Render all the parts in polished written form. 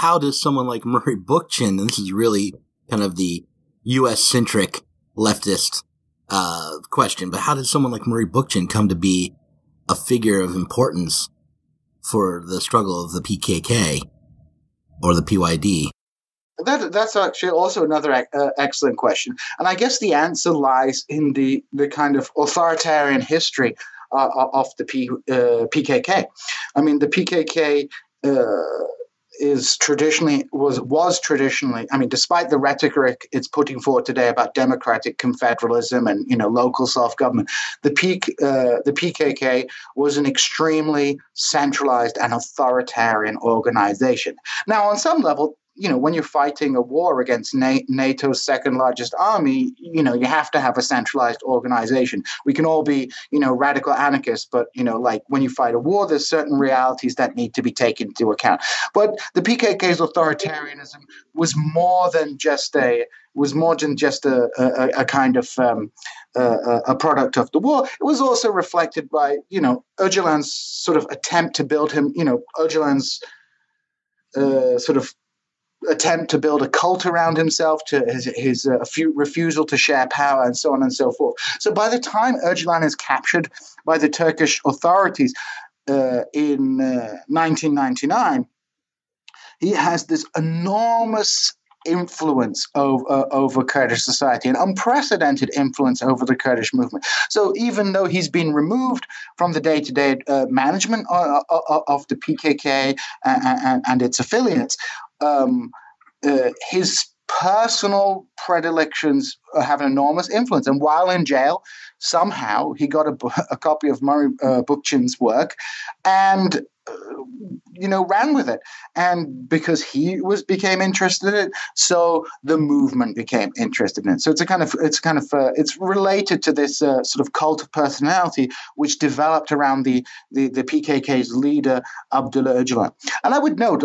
how does someone like Murray Bookchin, and this is really kind of the U.S.-centric leftist question, but how did someone like Murray Bookchin come to be a figure of importance for the struggle of the PKK or the PYD? That's actually also another excellent question. And I guess the answer lies in the kind of authoritarian history of the PKK. I mean, the PKK was traditionally, I mean, despite the rhetoric it's putting forward today about democratic confederalism and, local self-government, the PKK was an extremely centralized and authoritarian organization. Now, on some level, when you're fighting a war against NATO's second largest army, you have to have a centralized organization. We can all be, radical anarchists, but, like when you fight a war, there's certain realities that need to be taken into account. But the PKK's authoritarianism was more than just a kind of a product of the war. It was also reflected by, Öcalan's sort of attempt to build him, Öcalan's sort of attempt to build a cult around himself, to his refusal to share power, and so on and so forth. So by the time Öcalan is captured by the Turkish authorities in 1999, he has this enormous influence over Kurdish society, an unprecedented influence over the Kurdish movement. So even though he's been removed from the day-to-day management of the PKK and its affiliates, his personal predilections have an enormous influence. And while in jail, somehow he got a copy of Murray Bookchin's work and ran with it. And because he became interested in it, so the movement became interested in it. So it's related to this sort of cult of personality which developed around the PKK's leader Abdullah Öcalan. And I would note,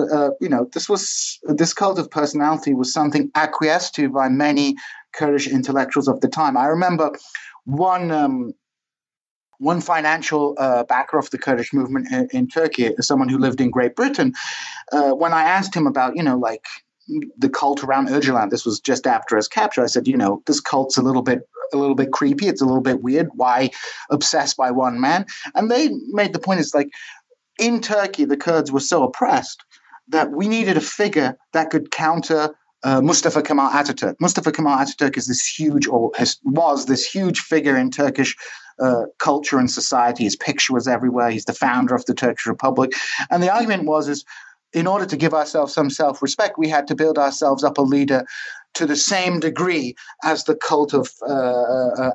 this cult of personality was something acquiesced to by many Kurdish intellectuals of the time. I remember one financial backer of the Kurdish movement in Turkey, someone who lived in Great Britain, when I asked him about, the cult around Öcalan, this was just after his capture, I said, this cult's a little bit creepy. It's a little bit weird. Why obsessed by one man? And they made the point, it's like, in Turkey, the Kurds were so oppressed that we needed a figure that could counter Mustafa Kemal Atatürk. Mustafa Kemal Atatürk was this huge figure in Turkish culture and society. His picture was everywhere. He's the founder of the Turkish Republic. And the argument is in order to give ourselves some self-respect, we had to build ourselves up a leader to the same degree as the cult of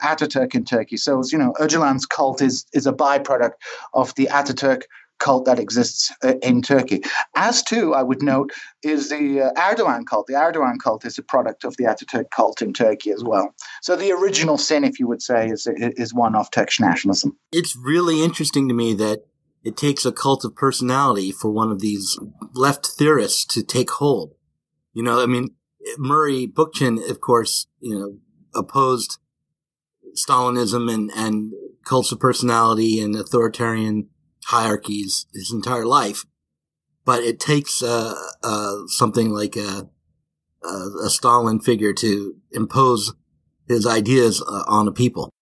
Atatürk in Turkey. So, Öcalan's cult is a byproduct of the Atatürk cult that exists in Turkey. As too, I would note, is the Erdogan cult. The Erdogan cult is a product of the Atatürk cult in Turkey as well. So the original sin, if you would say, is one of Turkish nationalism. It's really interesting to me that it takes a cult of personality for one of these left theorists to take hold. Murray Bookchin, of course, opposed Stalinism and cults of personality and authoritarian hierarchies his entire life, but it takes something like a Stalin figure to impose his ideas on a people.